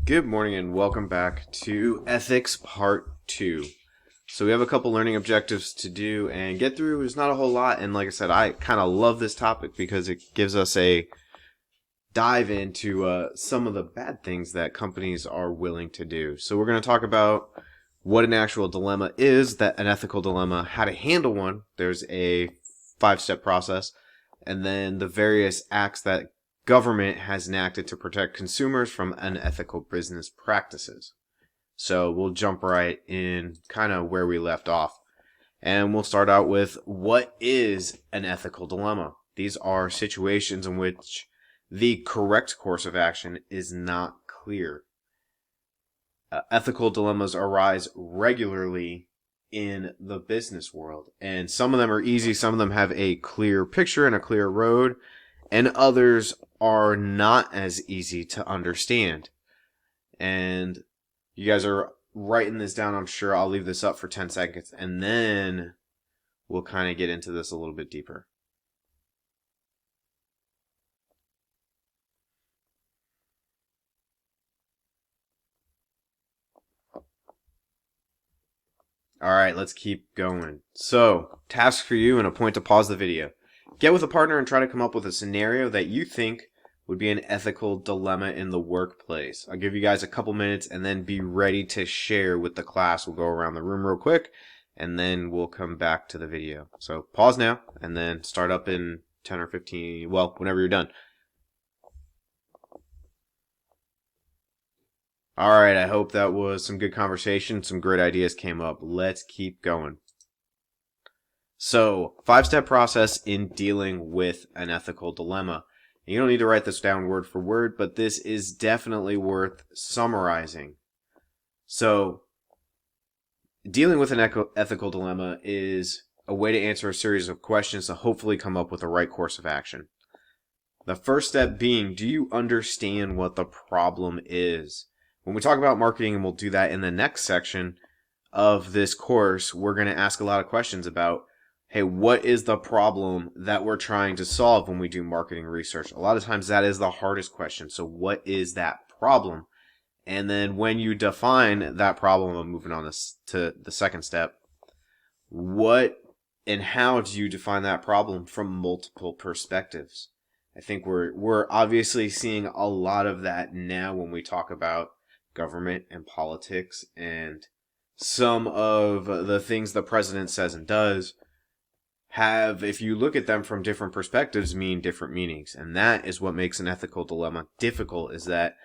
Good morning and welcome back to Ethics Part 2. So we have a couple learning objectives to do and get through. There's not a whole lot, and like I said, I kind of love this topic because it gives us a dive into some of the bad things that companies are willing to do. So we're going to talk about what an actual dilemma is, an ethical dilemma, how to handle one. There's a 5-step process, and then the various acts that government has enacted to protect consumers from unethical business practices. So we'll jump right in kind of where we left off. And we'll start out with what is an ethical dilemma? These are situations in which the correct course of action is not clear. Ethical dilemmas arise regularly in the business world. And some of them are easy. Some of them have a clear picture and a clear road. And others are not as easy to understand. And you guys are writing this down, I'm sure. I'll leave this up for 10 seconds, and then we'll kind of get into this a little bit deeper. Alright, let's keep going. So, task for you and a point to pause the video. Get with a partner and try to come up with a scenario that you think would be an ethical dilemma in the workplace. I'll give you guys a couple minutes and then be ready to share with the class. We'll go around the room real quick and then we'll come back to the video. So pause now and then start up in 10 or 15, well, whenever you're done. Alright, I hope that was some good conversation. Some great ideas came up. Let's keep going. So, 5-step process in dealing with an ethical dilemma. You don't need to write this down word for word, but this is definitely worth summarizing. So, dealing with an ethical dilemma is a way to answer a series of questions to hopefully come up with the right course of action. The first step being, do you understand what the problem is? When we talk about marketing, and we'll do that in the next section of this course, we're going to ask a lot of questions about, hey, what is the problem that we're trying to solve when we do marketing research? A lot of times that is the hardest question. So what is that problem? And then when you define that problem, I'm moving on to the second step. What and how do you define that problem from multiple perspectives? I think we're obviously seeing a lot of that now when we talk about government and politics and some of the things the president says and does have, if you look at them from different perspectives, mean different meanings. And that is what makes an ethical dilemma difficult, is that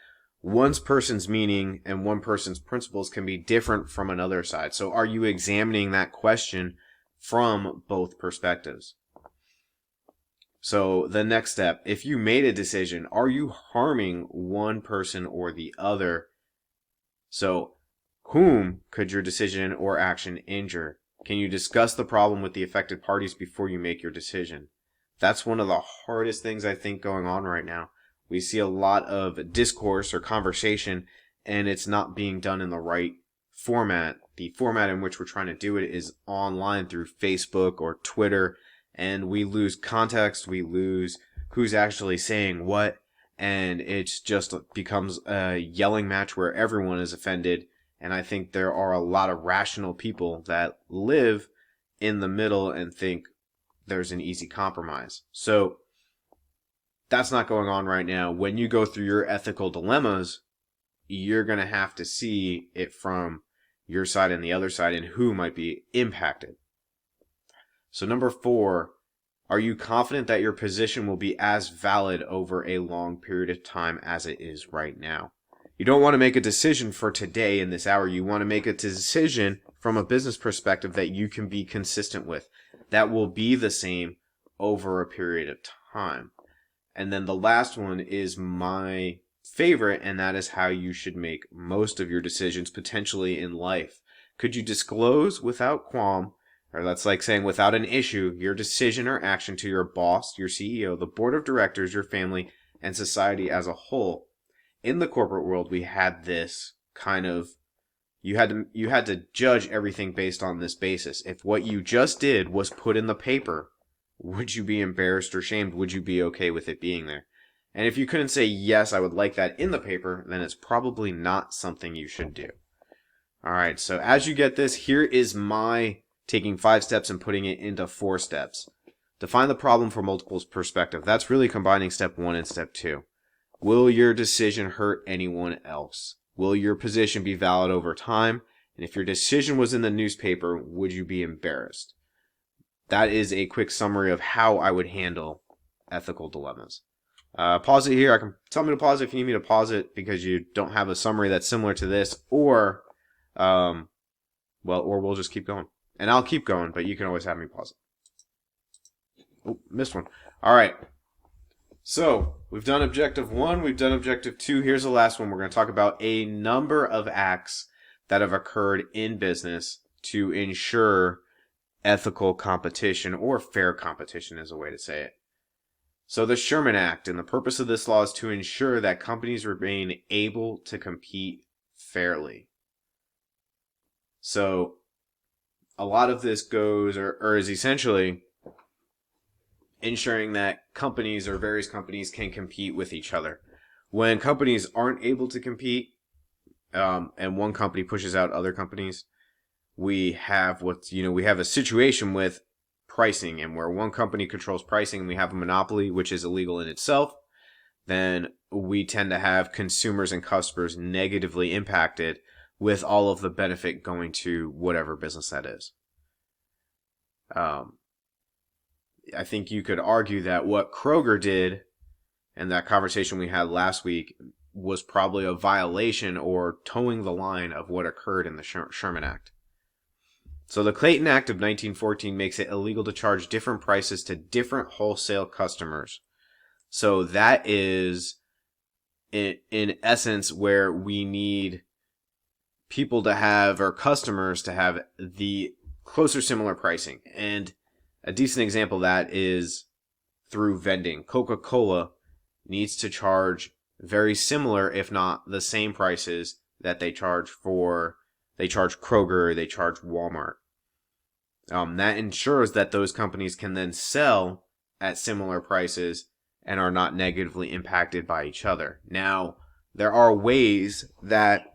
one person's meaning and one person's principles can be different from another side. So are you examining that question from both perspectives? So the next step, if you made a decision, are you harming one person or the other? So whom could your decision or action injure? Can you discuss the problem with the affected parties before you make your decision? That's one of the hardest things I think going on right now. We see a lot of discourse or conversation, and it's not being done in the right format. The format in which we're trying to do it is online through Facebook or Twitter, and we lose context, we lose who's actually saying what, and it just becomes a yelling match where everyone is offended. And I think there are a lot of rational people that live in the middle and think there's an easy compromise. So that's not going on right now. When you go through your ethical dilemmas, you're going to have to see it from your side and the other side and who might be impacted. So number 4, are you confident that your position will be as valid over a long period of time as it is right now? You don't want to make a decision for today in this hour. You want to make a decision from a business perspective that you can be consistent with. That will be the same over a period of time. And then the last one is my favorite, and that is how you should make most of your decisions potentially in life. Could you disclose without qualm, or that's like saying without an issue, your decision or action to your boss, your CEO, the board of directors, your family, and society as a whole? In the corporate world, we had this kind of, you had to judge everything based on this basis. If what you just did was put in the paper, would you be embarrassed or shamed? Would you be okay with it being there? And if you couldn't say, yes, I would like that in the paper, then it's probably not something you should do. All right, so as you get this, here is my taking 5 steps and putting it into 4 steps. Define the problem from multiple perspectives. That's really combining step 1 and step 2. Will your decision hurt anyone else? Will your position be valid over time? And if your decision was in the newspaper, would you be embarrassed? That is a quick summary of how I would handle ethical dilemmas. Pause it here. Tell me to pause it if you need me to pause it because you don't have a summary that's similar to this, or we'll just keep going. And I'll keep going, but you can always have me pause it. Oh, missed one. All right. So we've done objective 1. We've done objective 2. Here's the last one. We're going to talk about a number of acts that have occurred in business to ensure ethical competition, or fair competition is a way to say it. So the Sherman Act, and the purpose of this law is to ensure that companies remain able to compete fairly. So a lot of this goes, or is essentially ensuring that companies or various companies can compete with each other. When companies aren't able to compete, and one company pushes out other companies, we have a situation with pricing, and where one company controls pricing and we have a monopoly, which is illegal in itself, then we tend to have consumers and customers negatively impacted, with all of the benefit going to whatever business that is. I think you could argue that what Kroger did and that conversation we had last week was probably a violation or towing the line of what occurred in the Sherman Act. So the Clayton Act of 1914 makes it illegal to charge different prices to different wholesale customers. So that is, in essence, where we need people to have, or customers to have, the closer similar pricing. And a decent example of that is through vending. Coca-Cola needs to charge very similar, if not the same prices that they charge Kroger, they charge Walmart. That ensures that those companies can then sell at similar prices and are not negatively impacted by each other. Now, there are ways that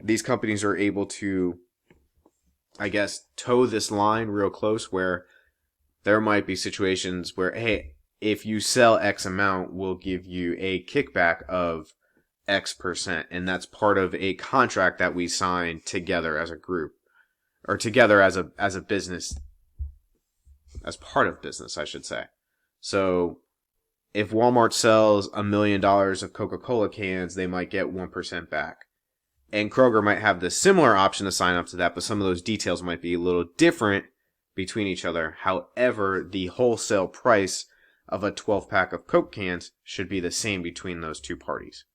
these companies are able to, I guess, toe this line real close, where there might be situations where, hey, if you sell X amount, we'll give you a kickback of X%. And that's part of a contract that we sign together as a group, or together as a business, as part of business, I should say. So if Walmart sells $1 million of Coca-Cola cans, they might get 1% back. And Kroger might have the similar option to sign up to that, but some of those details might be a little different between each other. However, the wholesale price of a 12-pack of Coke cans should be the same between those two parties.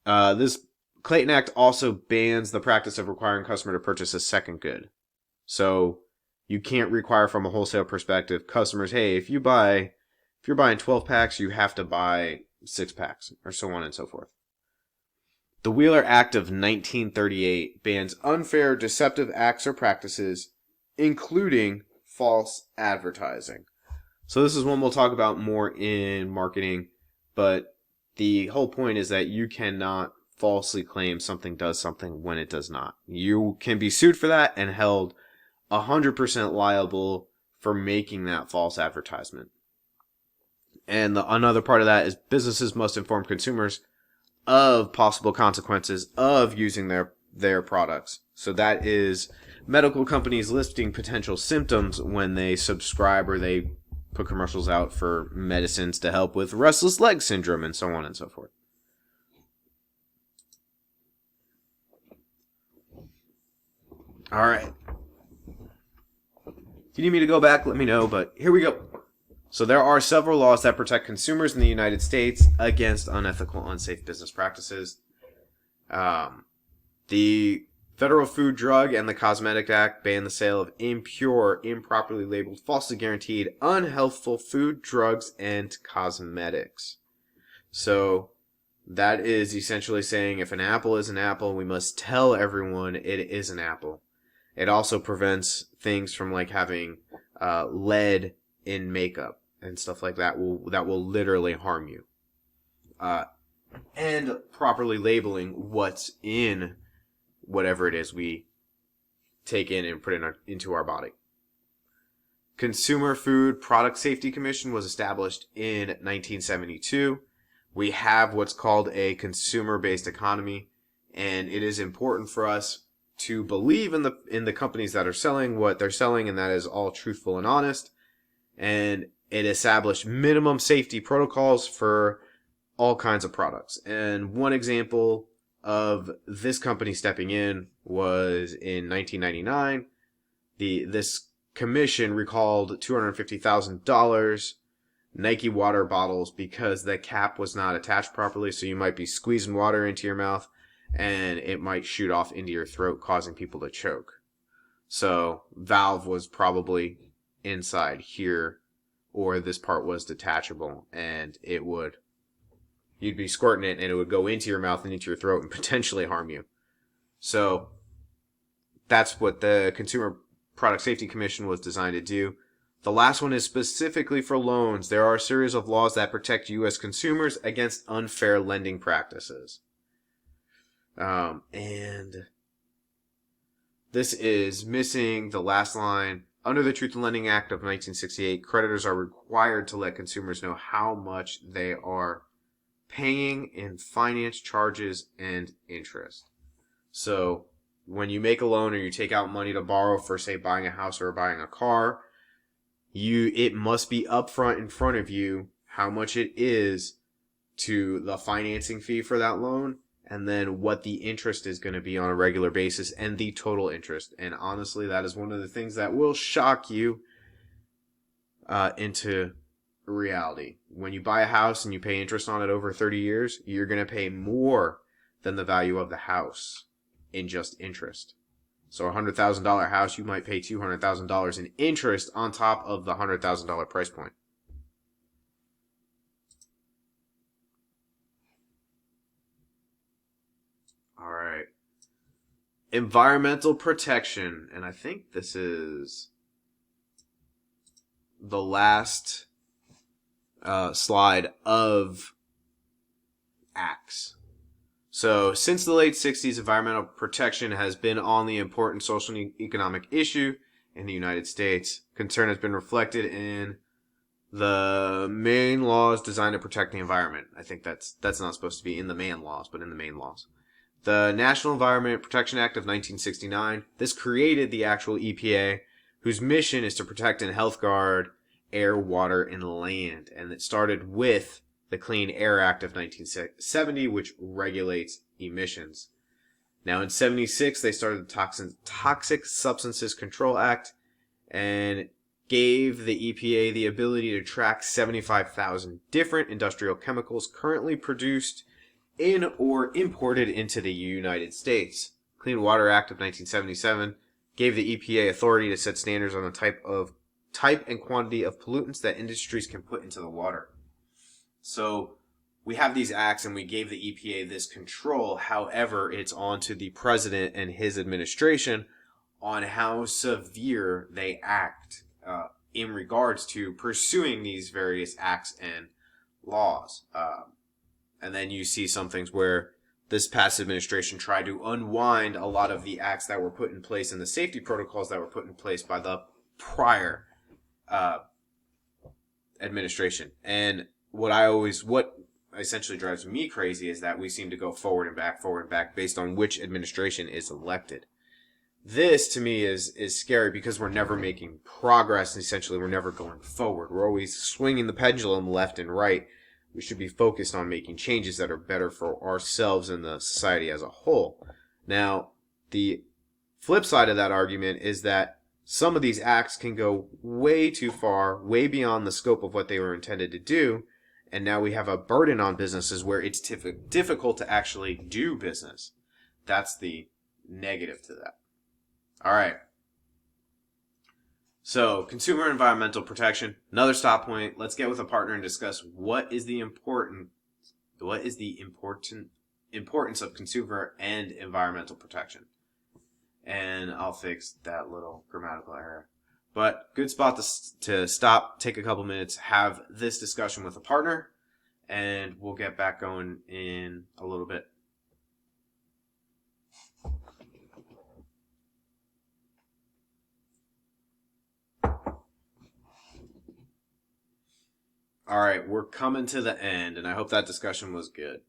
This Clayton Act also bans the practice of requiring a customer to purchase a second good. So you can't require, from a wholesale perspective, customers, hey, if you're buying 12 packs, you have to buy 6 packs, or so on and so forth. The Wheeler Act of 1938 bans unfair, deceptive acts or practices, including false advertising. So this is one we'll talk about more in marketing, but the whole point is that you cannot falsely claim something does something when it does not. You can be sued for that and held 100% liable for making that false advertisement. And another part of that is businesses must inform consumers of possible consequences of using their products. So that is medical companies listing potential symptoms when they subscribe or they put commercials out for medicines to help with restless leg syndrome and so on and so forth. All right. If you need me to go back, let me know, but here we go. So there are several laws that protect consumers in the United States against unethical, unsafe business practices. The Federal Food, Drug, and the Cosmetic Act ban the sale of impure, improperly labeled, falsely guaranteed, unhealthful food, drugs, and cosmetics. So that is essentially saying if an apple is an apple, we must tell everyone it is an apple. It also prevents things from like having lead in makeup. and stuff like that will literally harm you. And properly labeling what's in whatever it is we take in and put into our body. Consumer Food Product Safety Commission was established in 1972. We have what's called a consumer-based economy, and it is important for us to believe in the companies that are selling what they're selling, and that is all truthful and honest. And it established minimum safety protocols for all kinds of products. And one example of this company stepping in was in 1999. This commission recalled $250,000 Nike water bottles because the cap was not attached properly. So you might be squeezing water into your mouth and it might shoot off into your throat, causing people to choke. So valve was probably inside here, or this part was detachable, and you'd be squirting it and it would go into your mouth and into your throat and potentially harm you. So that's what the Consumer Product Safety Commission was designed to do. The last one is specifically for loans. There are a series of laws that protect U.S. consumers against unfair lending practices. And this is missing the last line. Under the Truth in Lending Act of 1968, creditors are required to let consumers know how much they are paying in finance charges and interest. So when you make a loan or you take out money to borrow for, say, buying a house or buying a car, it must be upfront in front of you how much it is to the financing fee for that loan, and then what the interest is going to be on a regular basis, and the total interest. And honestly, that is one of the things that will shock you into reality. When you buy a house and you pay interest on it over 30 years, you're going to pay more than the value of the house in just interest. So a $100,000 house, you might pay $200,000 in interest on top of the $100,000 price point. All right. Environmental protection. And I think this is the last slide of acts. So since the late 60s, environmental protection has been on the important social and economic issue in the United States. Concern has been reflected in the main laws designed to protect the environment. I think that's not supposed to be in the main laws, but in the main laws. The National Environment Protection Act of 1969, this created the actual EPA, whose mission is to protect and health guard air, water, and land. And it started with the Clean Air Act of 1970, which regulates emissions. Now in 76, they started the Toxic Substances Control Act and gave the EPA the ability to track 75,000 different industrial chemicals currently produced in or imported into the United States. Clean Water Act of 1977 gave the EPA authority to set standards on the type and quantity of pollutants that industries can put into the water. So we have these acts and we gave the EPA this control. However, it's on to the president and his administration on how severe they act in regards to pursuing these various acts and laws. And then you see some things where this past administration tried to unwind a lot of the acts that were put in place and the safety protocols that were put in place by the prior administration. And what essentially drives me crazy is that we seem to go forward and back based on which administration is elected. This to me is scary because we're never making progress, and essentially we're never going forward. We're always swinging the pendulum left and right. We should be focused on making changes that are better for ourselves and the society as a whole. Now, the flip side of that argument is that some of these acts can go way too far, way beyond the scope of what they were intended to do, and now we have a burden on businesses where it's difficult to actually do business. That's the negative to that. All right. So, consumer environmental protection, another stop point. Let's get with a partner and discuss what is the importance of consumer and environmental protection. And I'll fix that little grammatical error. But good spot to stop, take a couple minutes, have this discussion with a partner, and we'll get back going in a little bit. All right, we're coming to the end, and I hope that discussion was good.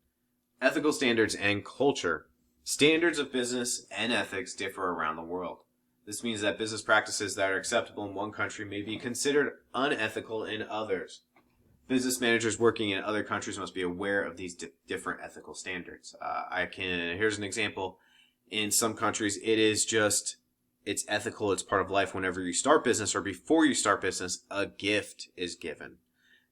Ethical standards and culture. Standards of business and ethics differ around the world. This means that business practices that are acceptable in one country may be considered unethical in others. Business managers working in other countries must be aware of these different ethical standards. Here's an example. In some countries, it's ethical, it's part of life. Whenever you start business or before you start business, a gift is given.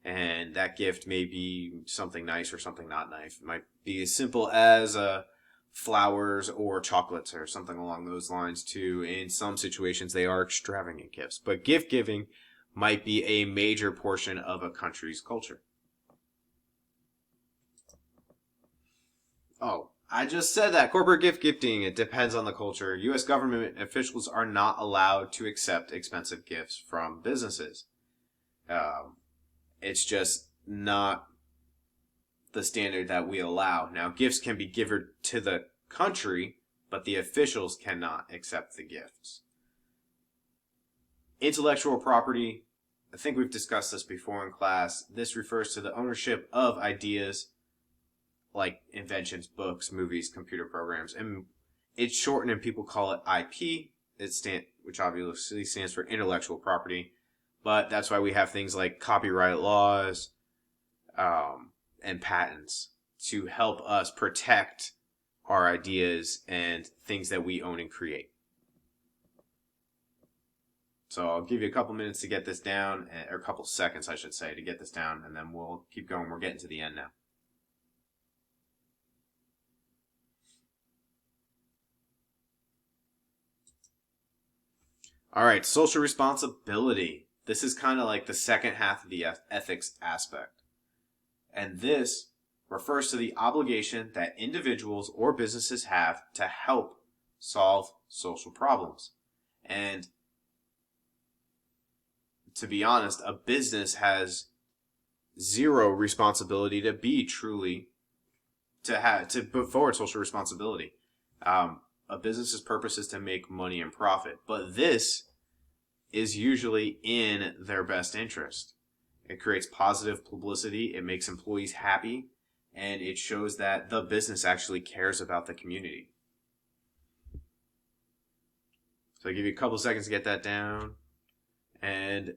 And that gift may be something nice or something not nice. It might be as simple as flowers or chocolates or something along those lines too. In some situations, they are extravagant gifts. But gift giving might be a major portion of a country's culture. Oh, I just said that. Corporate gift gifting, it depends on the culture. U.S. government officials are not allowed to accept expensive gifts from businesses. It's just not the standard that we allow. Now, gifts can be given to the country, but the officials cannot accept the gifts. Intellectual property, I think we've discussed this before in class. This refers to the ownership of ideas like inventions, books, movies, computer programs. And it's shortened and people call it IP, which obviously stands for intellectual property. But that's why we have things like copyright laws and patents to help us protect our ideas and things that we own and create. So I'll give you a couple minutes to get this down, or a couple seconds, I should say, to get this down, and then we'll keep going. We're getting to the end now. All right, social responsibility. This is kind of like the second half of the ethics aspect. And this refers to the obligation that individuals or businesses have to help solve social problems. And to be honest, a business has zero responsibility to put forward social responsibility. A business's purpose is to make money and profit, but this is usually in their best interest. It creates positive publicity, it makes employees happy, and it shows that the business actually cares about the community. So I'll give you a couple seconds to get that down. And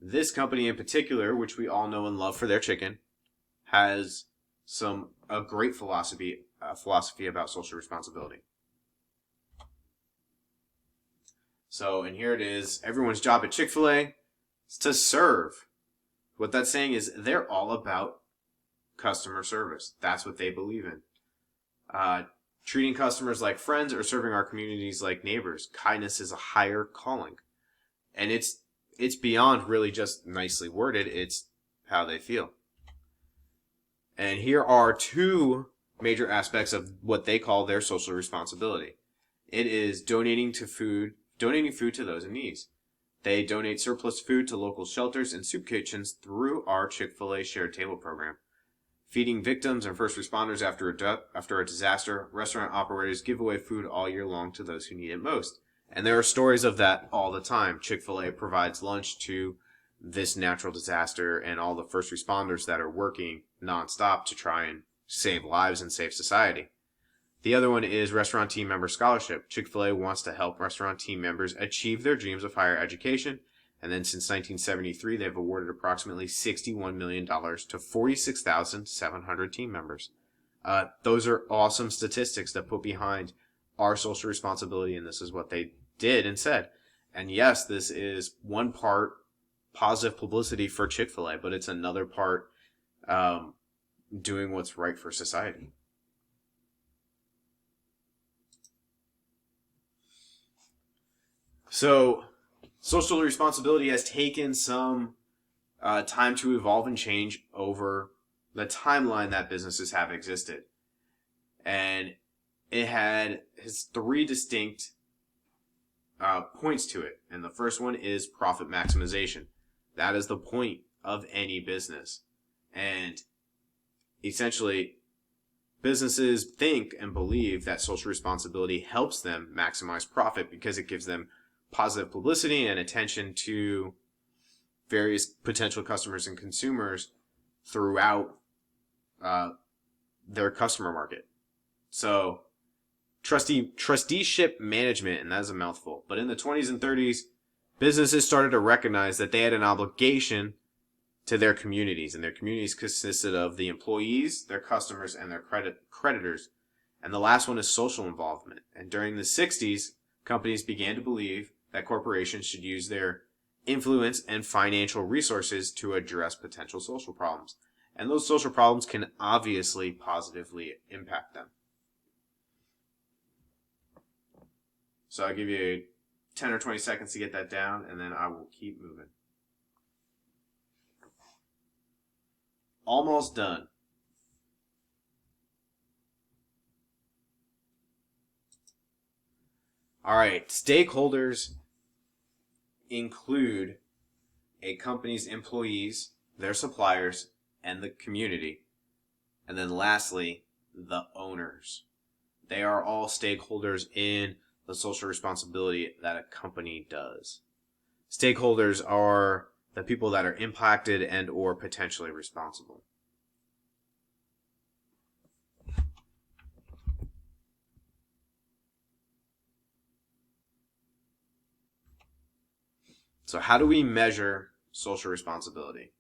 this company in particular, which we all know and love for their chicken, has a great philosophy about social responsibility. So, and here it is. Everyone's job at Chick-fil-A is to serve. What that's saying is they're all about customer service. That's what they believe in. Treating customers like friends or serving our communities like neighbors. Kindness is a higher calling. And it's beyond really just nicely worded. It's how they feel. And here are two major aspects of what they call their social responsibility. It is donating food to those in need. They donate surplus food to local shelters and soup kitchens through our Chick-fil-A Shared Table program. Feeding victims and first responders after a disaster, restaurant operators give away food all year long to those who need it most. And there are stories of that all the time. Chick-fil-A provides lunch to this natural disaster and all the first responders that are working nonstop to try and save lives and save society. The other one is Restaurant Team Member Scholarship. Chick-fil-A wants to help restaurant team members achieve their dreams of higher education. And then since 1973, they've awarded approximately $61 million to 46,700 team members. Those are awesome statistics that put behind our social responsibility, and this is what they did and said. And yes, this is one part positive publicity for Chick-fil-A, but it's another part doing what's right for society. So, social responsibility has taken some time to evolve and change over the timeline that businesses have existed. And it has three distinct points to it. And the first one is profit maximization. That is the point of any business. And essentially, businesses think and believe that social responsibility helps them maximize profit because it gives them positive publicity and attention to various potential customers and consumers throughout their customer market. So trusteeship management, and that is a mouthful, but in the 20s and 30s, businesses started to recognize that they had an obligation to their communities, and their communities consisted of the employees, their customers, and their creditors. And the last one is social involvement. And during the 60s, companies began to believe that corporations should use their influence and financial resources to address potential social problems. And those social problems can obviously positively impact them. So I'll give you 10 or 20 seconds to get that down, and then I will keep moving. Almost done. All right, stakeholders include a company's employees, their suppliers, and the community. And then lastly, the owners. They are all stakeholders in the social responsibility that a company does. Stakeholders are the people that are impacted and or potentially responsible. So how do we measure social responsibility?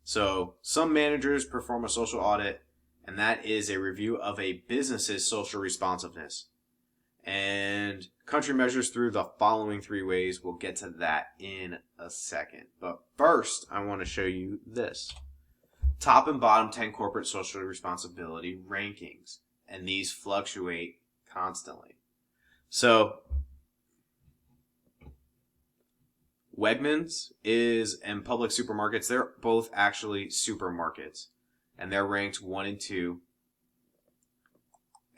So some managers perform a social audit, and that is a review of a business's social responsiveness. And country measures through the following 3 ways. We'll get to that in a second. But first, I want to show you this. Top and bottom 10 corporate social responsibility rankings. And these fluctuate constantly. So Wegmans and Publix supermarkets, they're both actually supermarkets. And they're ranked 1 and 2.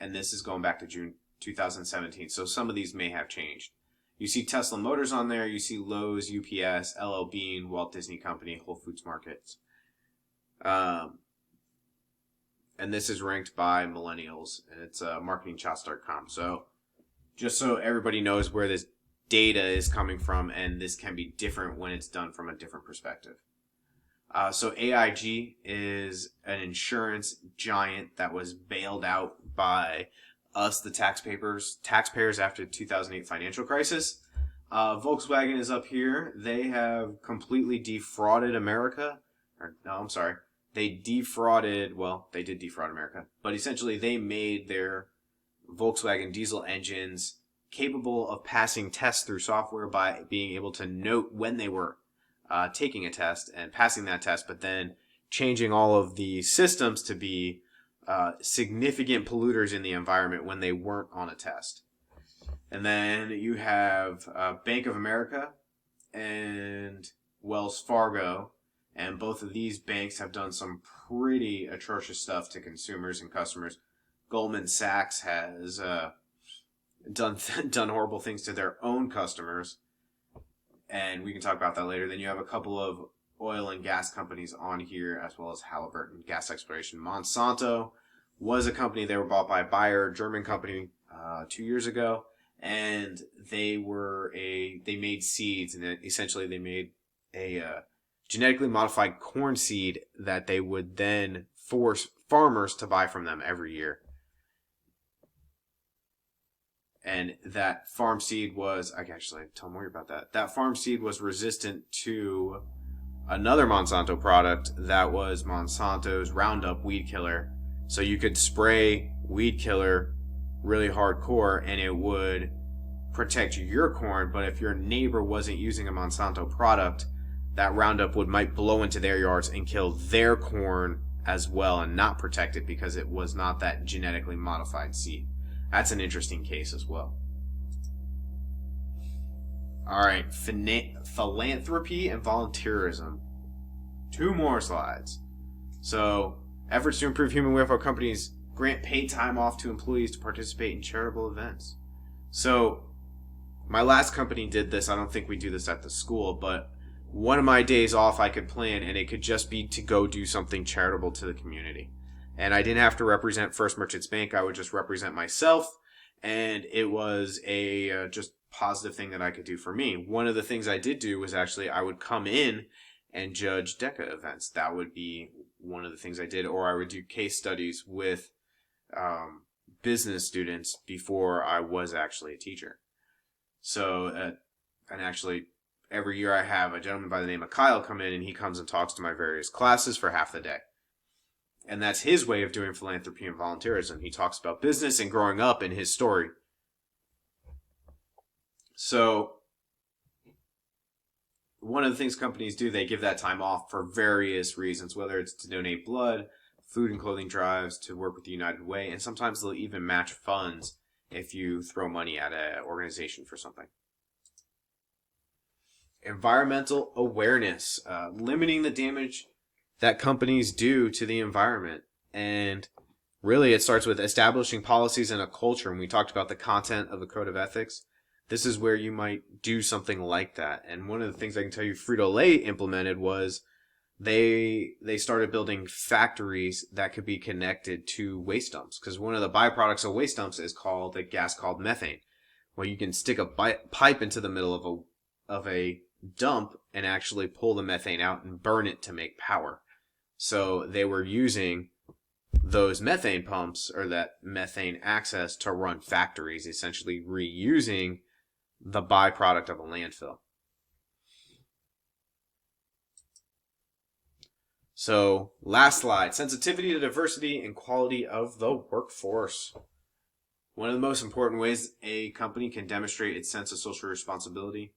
And this is going back to June 2017. So some of these may have changed. You see Tesla Motors on there. You see Lowe's, UPS, LL Bean, Walt Disney Company, Whole Foods Markets. And this is ranked by millennials. And it's marketingchots.com. So just so everybody knows where this data is coming from, and this can be different when it's done from a different perspective. So AIG is an insurance giant that was bailed out by us, the taxpayers after the 2008 financial crisis. Volkswagen is up here. They have completely defrauded America. They did defraud America, but essentially they made their Volkswagen diesel engines capable of passing tests through software by being able to note when they were taking a test and passing that test, but then changing all of the systems to be significant polluters in the environment when they weren't on a test. And then you have Bank of America and Wells Fargo, and both of these banks have done some pretty atrocious stuff to consumers and customers. Goldman Sachs has done horrible things to their own customers, and we can talk about that later. Then you have a couple of oil and gas companies on here, as well as Halliburton Gas Exploration. Monsanto was a company. They were bought by Bayer, a German company, 2 years ago, and they made seeds, and essentially they made a genetically modified corn seed that they would then force farmers to buy from them every year. And that farm seed was, I can actually tell more about that. That farm seed was resistant to another Monsanto product that was Monsanto's Roundup weed killer. So you could spray weed killer really hardcore and it would protect your corn. But if your neighbor wasn't using a Monsanto product, that Roundup might blow into their yards and kill their corn as well and not protect it because it was not that genetically modified seed. That's an interesting case as well. All right, philanthropy and volunteerism. 2 more slides. So, efforts to improve human welfare companies grant paid time off to employees to participate in charitable events. So, my last company did this. I don't think we do this at the school, but one of my days off I could plan, and it could just be to go do something charitable to the community. And I didn't have to represent First Merchants Bank. I would just represent myself, and it was a just positive thing that I could do for me. One of the things I did do was actually I would come in and judge DECA events. That would be one of the things I did, or I would do case studies with business students before I was actually a teacher. So, and actually, every year I have a gentleman by the name of Kyle come in, and he comes and talks to my various classes for half the day. And that's his way of doing philanthropy and volunteerism. He talks about business and growing up in his story. So, one of the things companies do, they give that time off for various reasons, whether it's to donate blood, food and clothing drives, to work with the United Way, and sometimes they'll even match funds if you throw money at an organization for something. Environmental awareness, limiting the damage that companies do to the environment. And really it starts with establishing policies and a culture. And we talked about the content of the code of ethics. This is where you might do something like that. And one of the things I can tell you Frito-Lay implemented was they started building factories that could be connected to waste dumps. Because one of the byproducts of waste dumps is called a gas called methane. Well, you can stick a pipe into the middle of a dump and actually pull the methane out and burn it to make power. So they were using those methane pumps, or that methane access, to run factories, essentially reusing the byproduct of a landfill. So, last slide. Sensitivity to diversity and quality of the workforce. One of the most important ways a company can demonstrate its sense of social responsibility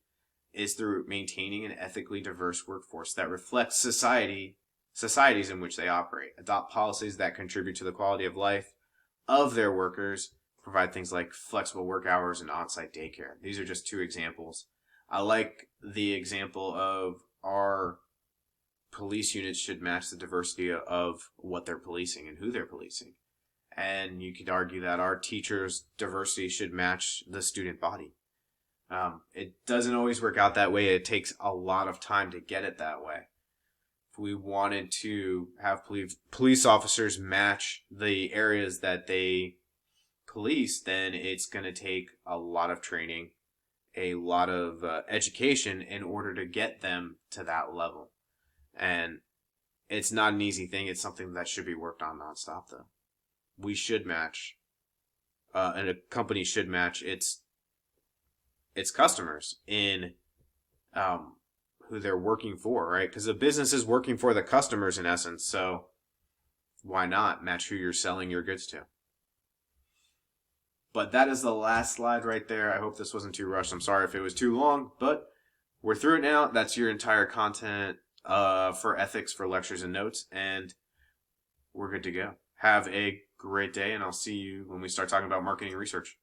is through maintaining an ethically diverse workforce that reflects societies in which they operate, adopt policies that contribute to the quality of life of their workers, provide things like flexible work hours and on-site daycare. These are just two examples. I like the example of our police units should match the diversity of what they're policing and who they're policing. And you could argue that our teachers' diversity should match the student body. It doesn't always work out that way. It takes a lot of time to get it that way. If we wanted to have police officers match the areas that they police, then it's going to take a lot of training, a lot of education in order to get them to that level. And it's not an easy thing. It's something that should be worked on nonstop, though. We should match, and a company should match its customers in who they're working for, right? Because the business is working for the customers in essence. So why not match who you're selling your goods to? But that is the last slide right there. I hope this wasn't too rushed. I'm sorry if it was too long, but we're through it now. That's your entire content for ethics, for lectures and notes, and we're good to go. Have a great day, and I'll see you when we start talking about marketing research.